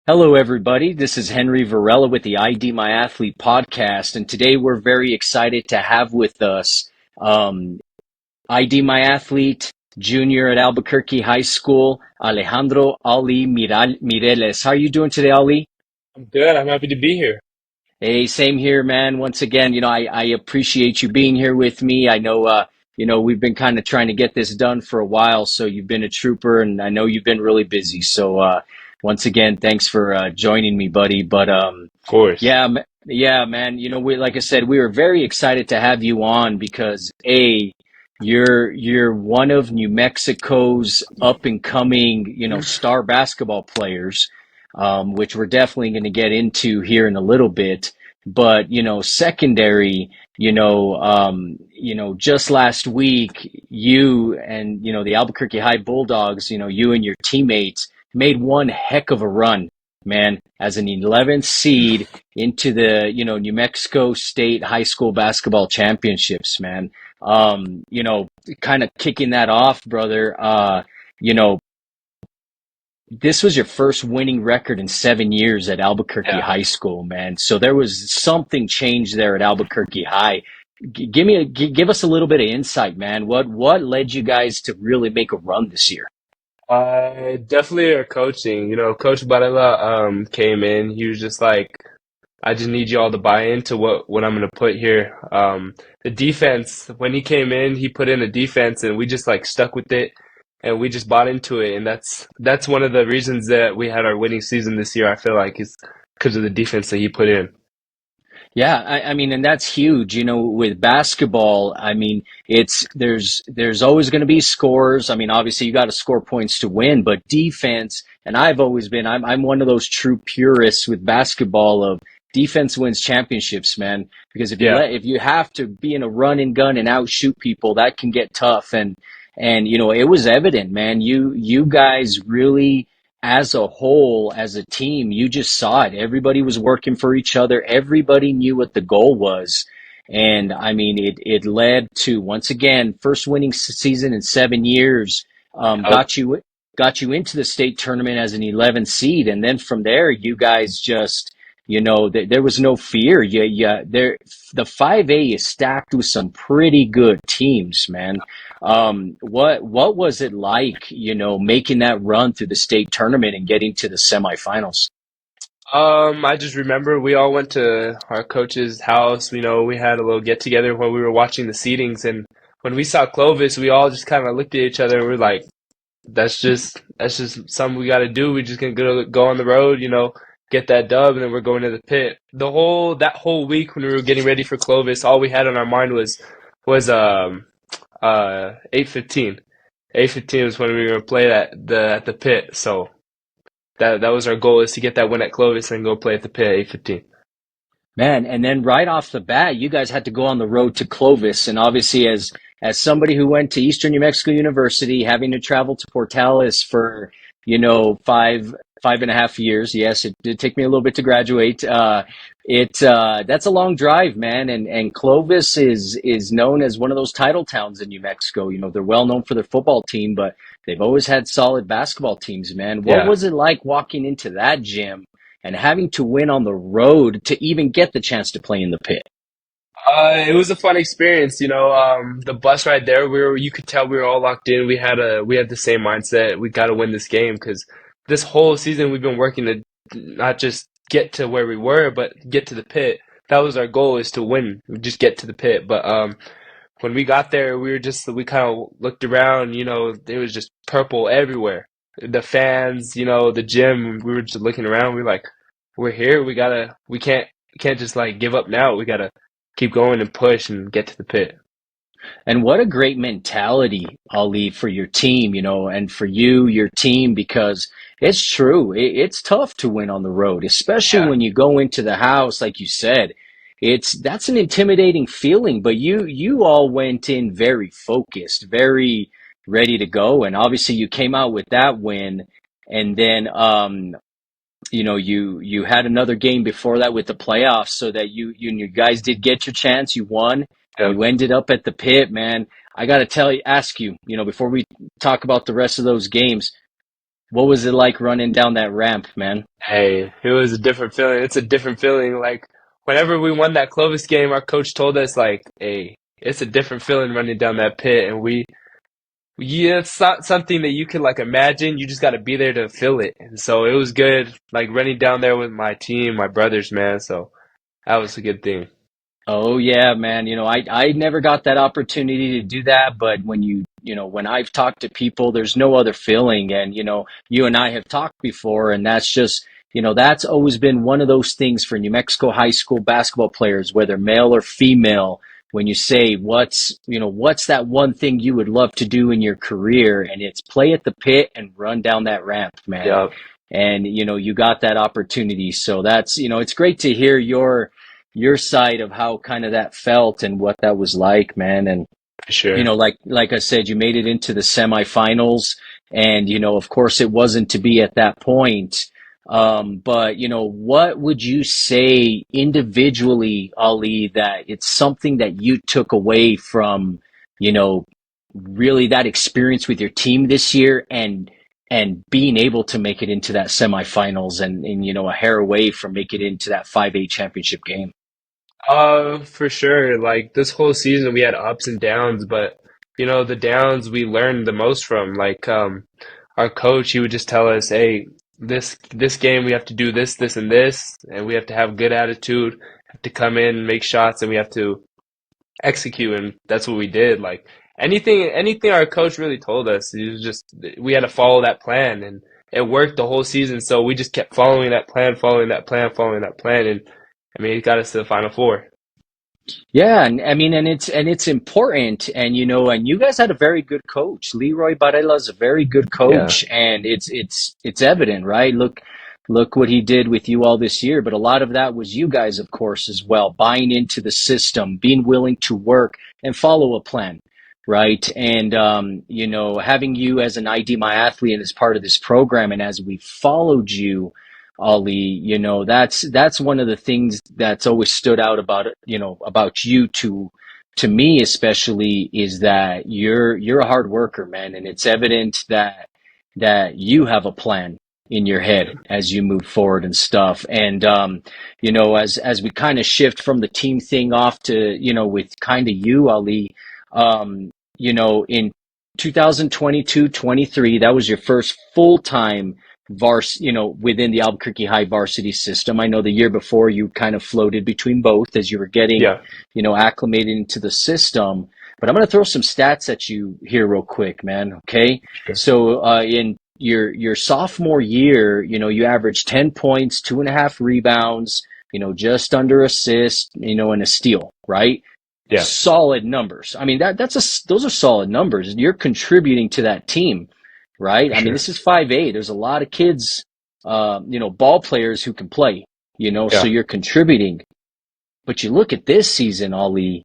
Hello, everybody. This is Henry Varela with the ID My Athlete podcast, and today we're very excited to have with us um, ID My Athlete, junior at Albuquerque High School, Alejandro Mireles. How are you doing today, Ali? I'm good. I'm happy to be here. Hey, same here, man. Once again, I appreciate you being here with me. I know, we've been kind of trying to get this done for a while, so you've been a trooper, and I know you've been really busy. So, once again, thanks for joining me, buddy. But Of course. yeah, man. Like I said, we were very excited to have you on because you're one of New Mexico's up and coming, star basketball players, which we're definitely going to get into here in a little bit. But secondary, just last week, you and the Albuquerque High Bulldogs, you and your teammates made one heck of a run, man, as an 11th seed into the New Mexico State High School Basketball Championships, man. Kind of kicking that off, brother. You know, this was your first winning record in 7 years at Albuquerque Yeah. High School, man. So there was something changed there at Albuquerque High. Give us a little bit of insight, man. What led you guys to really make a run this year? Definitely our coaching. Coach Barella came in. He was just like, I just need you all to buy into what I'm gonna put here. The defense, when he came in, he put in a defense and we just like stuck with it and we just bought into it. And that's one of the reasons that we had our winning season this year, I feel like, is because of the defense that he put in. Yeah, I mean, and that's huge. With basketball, I mean, there's always going to be scores. I mean, obviously you got to score points to win, but defense, and I'm one of those true purists with basketball of defense wins championships, man. Because Yeah. if you have to be in a run and gun and outshoot people, that can get tough. And it was evident, man. You guys really, as a whole, as a team, you just saw it. Everybody was working for each other. Everybody knew what the goal was. And I mean, it led to, once again, first winning season in 7 years, Yep. got you into the state tournament as an 11 seed. And then from there, you guys just, there was no fear. The 5A is stacked with some pretty good teams, man. What was it like, making that run through the state tournament and getting to the semifinals? I just remember we all went to our coach's house. We had a little get together when we were watching the seedings, and when we saw Clovis, we all just kind of looked at each other and we're like, "That's just something we got to do. We just gonna go on the road, get that dub, and then we're going to the pit." That whole week when we were getting ready for Clovis, all we had on our mind was 8:15. 8:15 was when we were gonna play at the pit. So. That was our goal, is to get that win at Clovis and go play at the pit at 8:15. Man, and then right off the bat, you guys had to go on the road to Clovis, and obviously, as somebody who went to Eastern New Mexico University, having to travel to Portales for five and a half years. Yes, it did take me a little bit to graduate. It That's a long drive, man, and Clovis is known as one of those title towns in New Mexico. They're well known for their football team, but they've always had solid basketball teams, man. What Yeah. was it like walking into that gym and having to win on the road to even get the chance to play in the pit? It was a fun experience, the bus ride there, you could tell we were all locked in. We had the same mindset. We got to win this game because this whole season we've been working to not just get to where we were, but get to the pit. That was our goal, is to win, just get to the pit. But when we got there, we kind of looked around, there was just purple everywhere. The fans, the gym, we were just looking around. We're like, we're here. We can't just like give up now. We gotta keep going and push and get to the pit. And what a great mentality, Ali, for your team, and for you, your team, because it's true. It's tough to win on the road, especially Yeah. when you go into the house, like you said. That's an intimidating feeling, but you all went in very focused, very ready to go. And obviously you came out with that win. And then you had another game before that with the playoffs, so that you guys did get your chance. You won, and Yep. you ended up at the pit, man. I got to ask you, before we talk about the rest of those games, What was it like running down that ramp, man? Hey, it was a different feeling. It's a different feeling. Like whenever we won that Clovis game, our coach told us like, "Hey, it's a different feeling running down that pit." And yeah, it's not something that you can like imagine. You just got to be there to feel it. And so it was good, like running down there with my team, my brothers, man. So that was a good thing. Oh yeah, man. I never got that opportunity to do that, but when I've talked to people, there's no other feeling. And you and I have talked before, and that's just, that's always been one of those things for New Mexico high school basketball players, whether male or female, when you say what's that one thing you would love to do in your career, and it's play at the pit and run down that ramp, man. Yeah, And you got that opportunity. So that's, it's great to hear your side of how kind of that felt and what that was like, man. And for sure. like I said, you made it into the semifinals, and of course, it wasn't to be at that point. But what would you say individually, Ali, that it's something that you took away from, you know, really that experience with your team this year, and being able to make it into that semifinals, and a hair away from making it into that 5A championship game? For sure. Like this whole season, we had ups and downs, but the downs we learned the most from. Like, our coach, he would just tell us, "Hey, this game we have to do this, this, and this, and we have to have good attitude, have to come in, make shots, and we have to execute." And that's what we did. Like anything our coach really told us, it was just we had to follow that plan, and it worked the whole season. So we just kept following that plan, following that plan, following that plan, and I mean, it got us to the Final Four. Yeah, and I mean, and it's important, and you guys had a very good coach. Leroy Barella is a very good Yeah. coach, and it's evident, right? Look what he did with you all this year. But a lot of that was you guys, of course, as well, buying into the system, being willing to work and follow a plan, right? And having you as an ID My Athlete and as part of this program, and as we followed you, Ali, that's one of the things that's always stood out about it, about you to me especially, is that you're a hard worker, man, and it's evident that you have a plan in your head as you move forward and stuff. And as we kind of shift from the team thing off to, with kind of you, Ali, in 2022-23, that was your first full-time within the Albuquerque High varsity system. I know the year before you kind of floated between both as you were getting, Yeah. acclimated into the system. But I'm going to throw some stats at you here real quick, man. Okay. Sure. So, in your sophomore year, you averaged 10 points, 2.5 rebounds, just under assist, and a steal, right? Yeah. Solid numbers. I mean, those are solid numbers. You're contributing to that team, right? For I mean, sure. this is 5A. There's a lot of kids, ball players who can play, so Yeah. you're contributing. But you look at this season, Ali,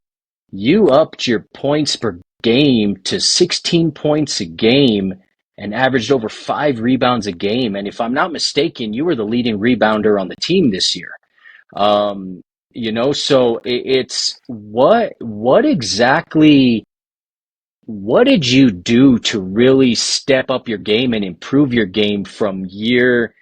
you upped your points per game to 16 points a game and averaged over 5 rebounds a game. And if I'm not mistaken, you were the leading rebounder on the team this year. So it's what did you do to really step up your game and improve your game from year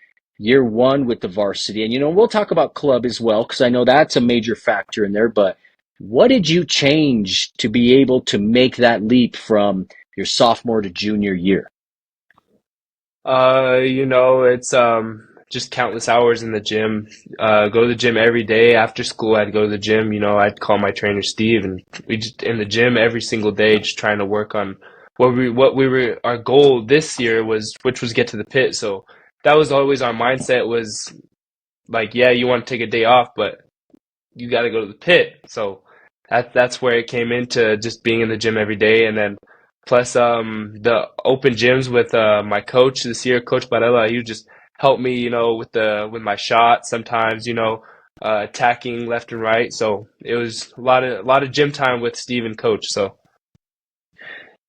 one with the varsity? And we'll talk about club as well, because I know that's a major factor in there. But what did you change to be able to make that leap from your sophomore to junior year? It's just countless hours in the gym. Go to the gym every day. After school, I'd go to the gym. I'd call my trainer Steve, and we just in the gym every single day, just trying to work on what we were. Our goal this year was, which was get to the pit. So that was always our mindset. Was like, yeah, you want to take a day off, but you got to go to the pit. So that's where it came into just being in the gym every day, and then plus the open gyms with my coach this year, Coach Barella. He would just help me, with my shot sometimes, attacking left and right. So it was a lot of gym time with Steve and Coach. So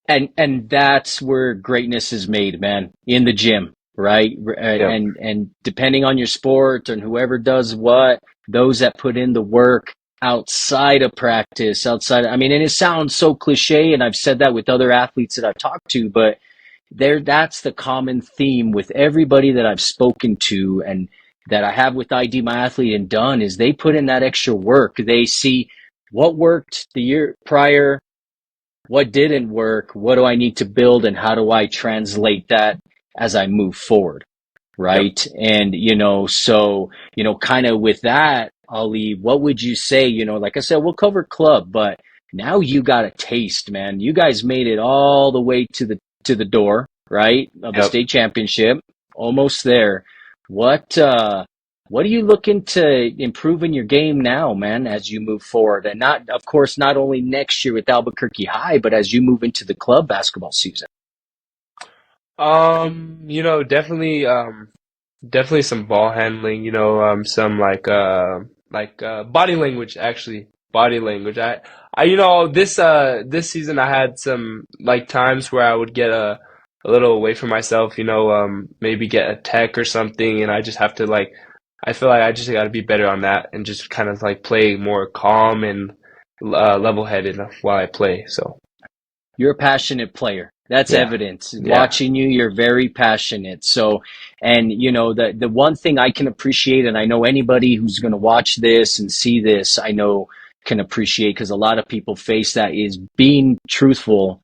And that's where greatness is made, man, in the gym, right? yeah, And depending on your sport and whoever does what, those that put in the work outside of practice, I mean, and it sounds so cliche, and I've said that with other athletes that I've talked to, but that's the common theme with everybody that I've spoken to and that I have with ID My Athlete and done is they put in that extra work. They see what worked the year prior, what didn't work, what do I need to build, and how do I translate that as I move forward, Yep. right? And, so, kind of with that, Ali, what would you say? Like I said, we'll cover club, but now you got a taste, man. You guys made it all the way to the door, right? Of the Yep. state championship, almost there. What are you looking to improve in your game now, man, as you move forward? And not, of course, not only next year with Albuquerque High, but as you move into the club basketball season. Definitely, definitely some ball handling, some body language, actually. Body language. This season I had some like times where I would get a little away from myself, maybe get a tech or something, and I just have to like I feel like I just got to be better on that and just kind of like play more calm and level-headed while I play. So, You're a passionate player. That's yeah. evident. Yeah. Watching you, you're very passionate. So, and the one thing I can appreciate, and I know anybody who's going to watch this and see this, I know can appreciate because a lot of people face that is being truthful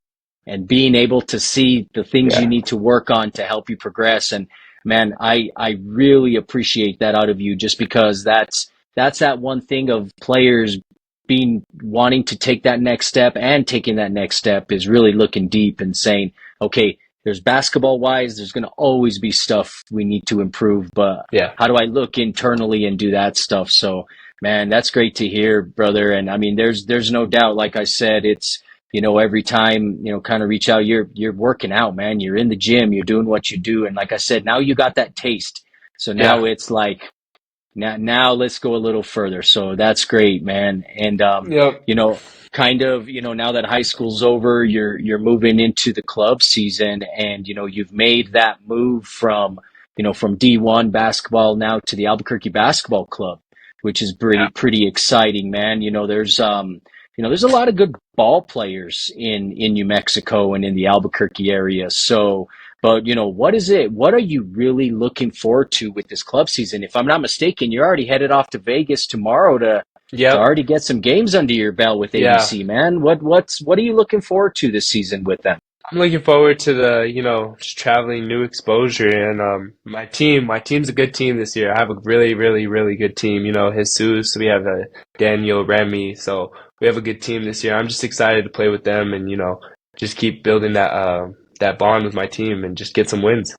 and being able to see the things you Yeah. need to work on to help you progress. And man, I really appreciate that out of you just because that's that one thing of players being wanting to take that next step and taking that next step is really looking deep and saying, okay, there's basketball wise, there's going to always be stuff we need to improve, but Yeah. how do I look internally and do that stuff? So, man, that's great to hear, brother. And I mean, there's no doubt, like I said, it's, every time, kind of reach out, you're working out, man. You're in the gym, you're doing what you do. And like I said, now you got that taste. So now Yeah. it's like, now let's go a little further. So that's great, man. And Yep. you know, kind of, now that high school's over, you're moving into the club season, and you've made that move from D1 basketball now to the Albuquerque Basketball Club, which is Yeah. pretty exciting, man. There's a lot of good ball players in New Mexico and in the Albuquerque area. So but what is it? What are you really looking forward to with this club season? If I'm not mistaken, you're already headed off to Vegas tomorrow to Yep. already get some games under your belt with Yeah. ABC, man. What are you looking forward to this season with them? I'm looking forward to just traveling new exposure and my team's a good team this year. I have a really, really, really good team. Jesus, we have Daniel, Remy, so we have a good team this year. I'm just excited to play with them and just keep building that bond with my team and just get some wins.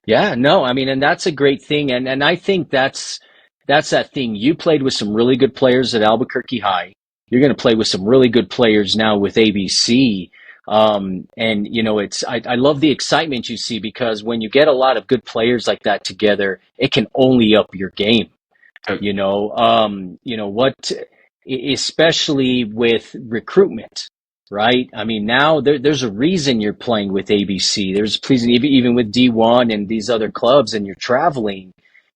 Yeah, no, I mean, and that's a great thing, and I think that's that thing. You played with some really good players at Albuquerque High. You're going to play with some really good players now with ABC. And I love the excitement you see because when you get a lot of good players like that together, it can only up your game. Um, What, especially with recruitment, right? I mean, now there's a reason you're playing with ABC. There's pleasing even with D1 and these other clubs, and you're traveling,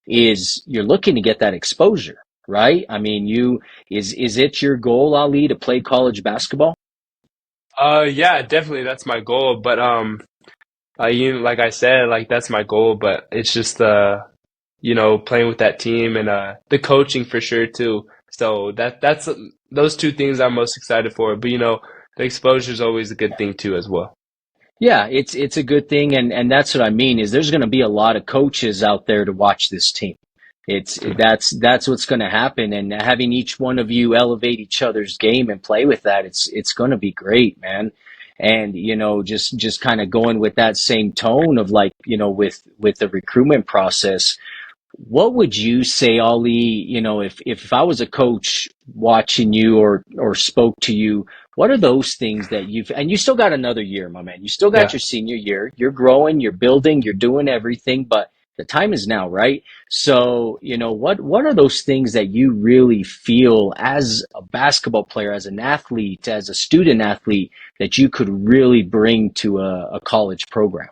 is you're looking to get that exposure, right? I mean, is it your goal, Ali, to play college basketball? yeah, definitely that's my goal. But like I said, like that's my goal. But it's just playing with that team and the coaching for sure too. So that's those two things I'm most excited for. But the exposure is always a good thing too as well. Yeah, it's a good thing, and that's what I mean is there's going to be a lot of coaches out there to watch this team. That's what's going to happen, and having each one of you elevate each other's game and play with that, it's going to be great, man. And just kind of going with that same tone of like with the recruitment process. What would you say, Ali, if I was a coach watching you or spoke to you, what are those things that and you still got another year, my man. You still got Yeah. your senior year. You're growing, you're building, you're doing everything, but the time is now, right? So, what are those things that you really feel as a basketball player, as an athlete, as a student athlete, that you could really bring to a college program?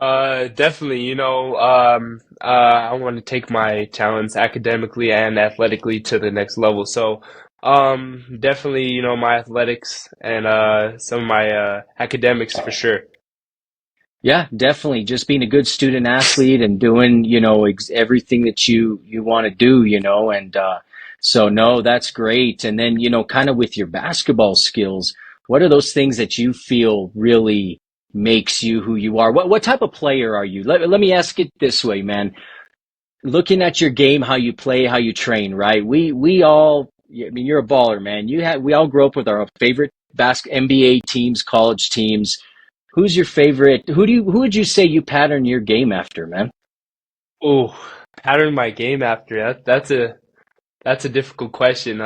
Definitely. I want to take my talents academically and athletically to the next level. So, definitely, my athletics and some of my academics for sure. Yeah, definitely. Just being a good student athlete and doing, everything that you want to do, and so no, that's great. And then, kind of with your basketball skills, what are those things that you feel really makes you who you are? What type of player are you? Let me ask it this way, man. Looking at your game, how you play, how you train, right? We all, I mean, you're a baller, man. We all grew up with our favorite NBA teams, college teams. Who's your favorite? Who would you say you pattern your game after, man? Oh, pattern my game after that. That's a difficult question.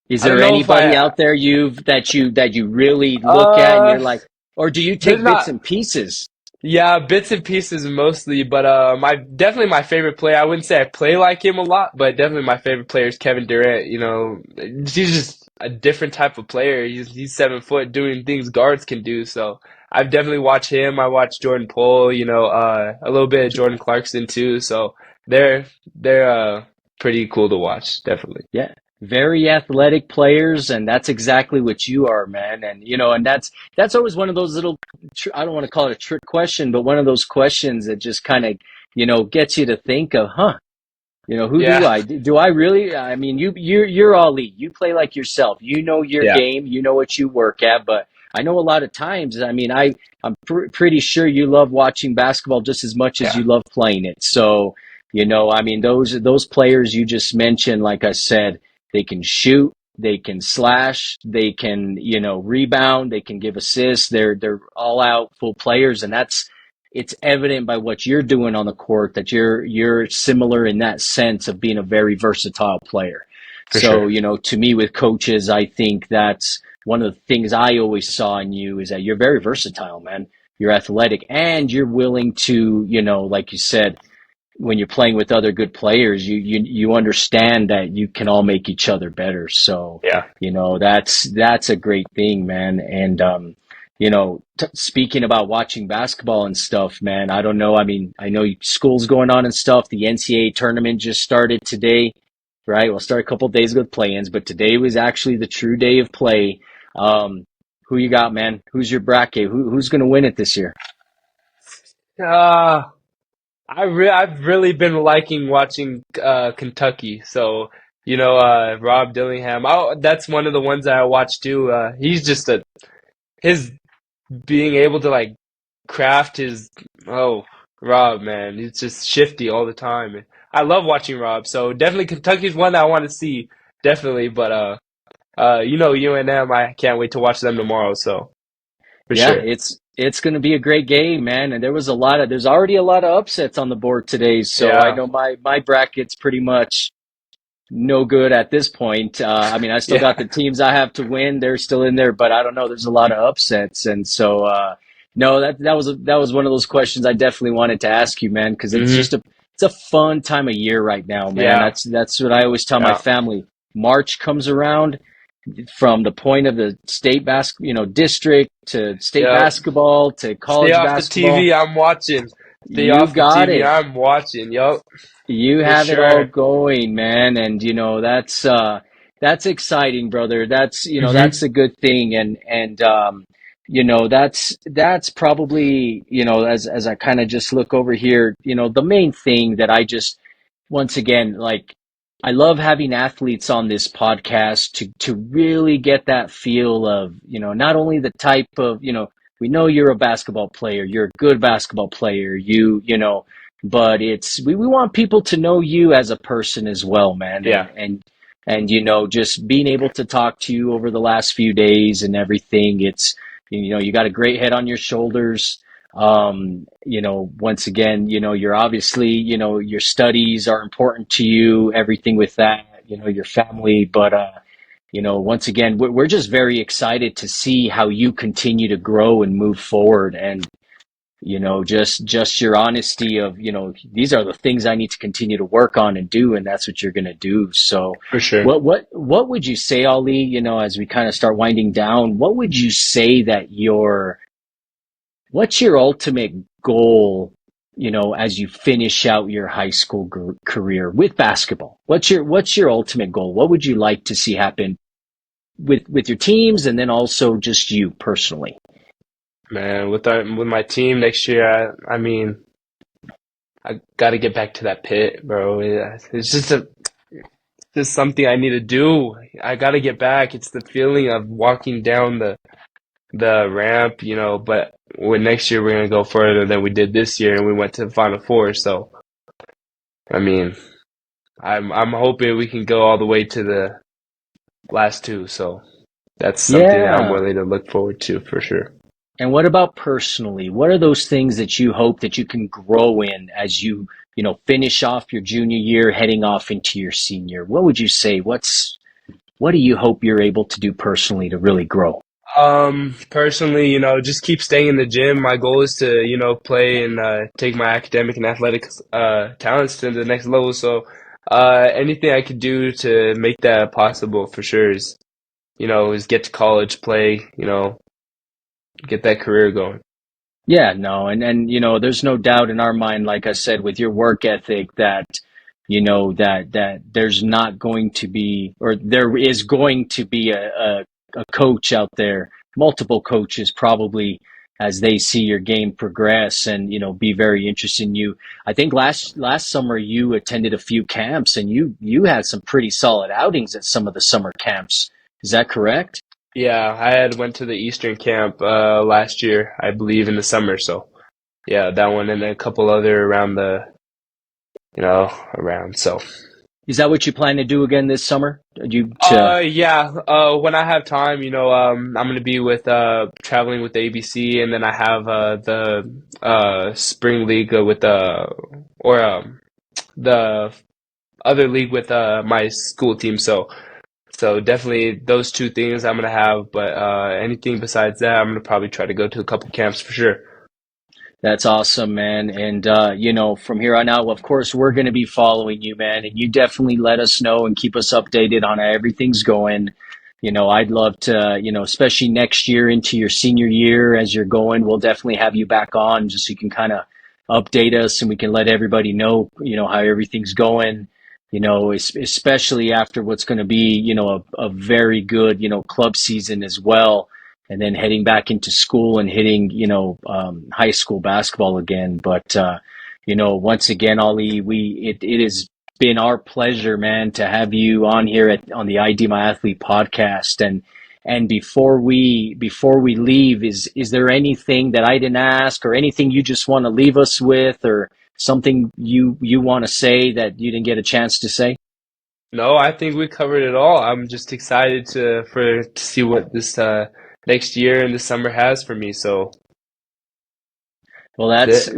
Is I don't there know if anybody I out there that you really look at and uh you're like, or do you there's take bits not. and pieces? Yeah, bits and pieces mostly, but my definitely my favorite player. I wouldn't say I play like him a lot, but definitely my favorite player is Kevin Durant. You know, he's just a different type of player. He's 7 foot, doing things guards can do. So I've definitely watched him. I watched Jordan Poole. You know, a little bit of Jordan Clarkson too. So they're pretty cool to watch. Definitely. Yeah, very athletic players, and that's exactly what you are, man. And and that's always one of those little, I don't want to call it a trick question, but one of those questions that just kind of gets you to think of, huh? Who do Yeah, I? Do I really? I mean, you're all elite. You play like yourself. You know your yeah, game. You know what you work at. But I know a lot of times. I mean, I'm pretty sure you love watching basketball just as much as yeah, you love playing it. So I mean, those players you just mentioned, like I said, they can shoot. They can slash. They can rebound. They can give assists. They're all out full players, and it's evident by what you're doing on the court that you're similar in that sense of being a very versatile player. for So, sure. to me with coaches, I think that's one of the things I always saw in you is that you're very versatile, man. You're athletic and you're willing to, like you said, when you're playing with other good players, you understand that you can all make each other better. So, Yeah. that's a great thing, man. And speaking about watching basketball and stuff, man, I don't know. I mean, I know school's going on and stuff. The NCAA tournament just started today, right? We'll start a couple of days with play-ins, but today was actually the true day of play. Um, who you got, man? Who's your bracket? Who's going to win it this year? Uh, I've really been liking watching Kentucky. So Rob Dillingham. That's one of the ones that I watch too. He's just a his being able to like craft his oh Rob, man, he's just shifty all the time. I love watching Rob. So definitely Kentucky's one that I want to see. Definitely, but UNM. I can't wait to watch them tomorrow. So for Yeah, sure. it's going to be a great game, man. And there's already a lot of upsets on the board today. So I Yeah. know my bracket's pretty much no good at this point. I mean, I still got Yeah. the teams I have to win; they're still in there, but I don't know. There's a lot of upsets, and so no, that was one of those questions I definitely wanted to ask you, man, because Mhm. it's a fun time of year right now, man. Yeah. That's what I always tell my Yeah. family. March comes around from the point of the state district to state Yep. basketball to Stay college off the basketball. TV. I'm watching. Stay You off the got TV. it. I'm watching. Yup, You for have it all sure. going, man, and that's exciting, brother. That's Mhm. a good thing, and that's probably as I kind of just look over here, the main thing that I just once again like I love having athletes on this podcast to really get that feel of not only the type of we know you're a basketball player, you're a good basketball player, but we want people to know you as a person as well, man, Yeah, and just being able to talk to you over the last few days and everything. It's you got a great head on your shoulders. Once again, you're obviously, your studies are important to you, everything with that, your family, but once again, we're just very excited to see how you continue to grow and move forward. And just your honesty of these are the things I need to continue to work on and do, and that's what you're going to do. So for sure. what would you say, Ali, as we kind of start winding down, what would you say that what's your ultimate goal, as you finish out your high school career with basketball? What's your ultimate goal? What would you like to see happen with your teams, and then also just you personally? Man, with my team next year, I mean, I got to get back to that pit, bro. It's just something I need to do. I got to get back. It's the feeling of walking down the ramp, but when next year we're gonna go further than we did this year, and we went to the Final Four. So, I mean, I'm hoping we can go all the way to the last two. So that's something that I'm Yeah. willing to look forward to for sure. And what about personally? What are those things that you hope that you can grow in as you finish off your junior year, heading off into your senior? What would you say? What do you hope you're able to do personally to really grow? Personally, just keep staying in the gym. My goal is to, play and take my academic and athletic talents to the next level. So, anything I could do to make that possible for sure is get to college, play, get that career going. Yeah, no, and there's no doubt in our mind, like I said, with your work ethic that that there's not going to be, or there is going to be a coach out there, multiple coaches probably, as they see your game progress and be very interested in you. I think last summer you attended a few camps and you had some pretty solid outings at some of the summer camps. Is that correct? Yeah, I had went to the Eastern camp last year, I believe in the summer. So yeah, that one and a couple other around around. So Is that what you plan to do again this summer? Do you to yeah, when I have time, I'm gonna be with traveling with the ABC, and then I have the spring league with or the other league with my school team. So definitely those two things I'm gonna have, but anything besides that, I'm gonna probably try to go to a couple camps for sure. That's awesome, man. And from here on out, of course, we're going to be following you, man. And you definitely let us know and keep us updated on how everything's going. I'd love to, especially next year into your senior year as you're going, we'll definitely have you back on just so you can kind of update us and we can let everybody know, how everything's going. Especially after what's going to be, a very good, club season as well, and then heading back into school and hitting, high school basketball again. But, once again, Ali, it has been our pleasure, man, to have you on here on the ID My Athlete podcast. And before we leave, is there anything that I didn't ask or anything you just want to leave us with or something you want to say that you didn't get a chance to say? No, I think we covered it all. I'm just excited to see what this next year and the summer has for me. So Well, that's it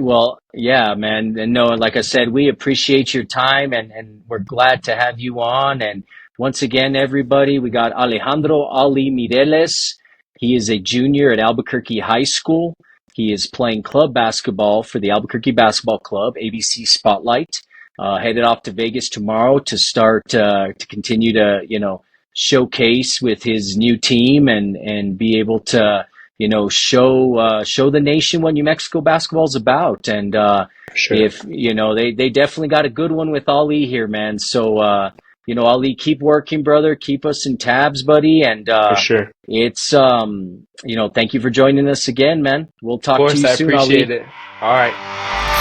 yeah, man. And no, like I said, we appreciate your time and we're glad to have you on. And once again, everybody, we got Alejandro Ali Mireles. He is a junior at Albuquerque High School. He is playing club basketball for the Albuquerque Basketball Club, ABC Spotlight. Headed off to Vegas tomorrow to start to continue to, showcase with his new team and be able to show the nation what New Mexico basketball is about. And for sure. if they definitely got a good one with Ali here, man. So Ali, keep working, brother. Keep us in tabs, buddy. And For sure. it's thank you for joining us again, man. We'll Of talk to course, you I soon, appreciate Ali. it. All right.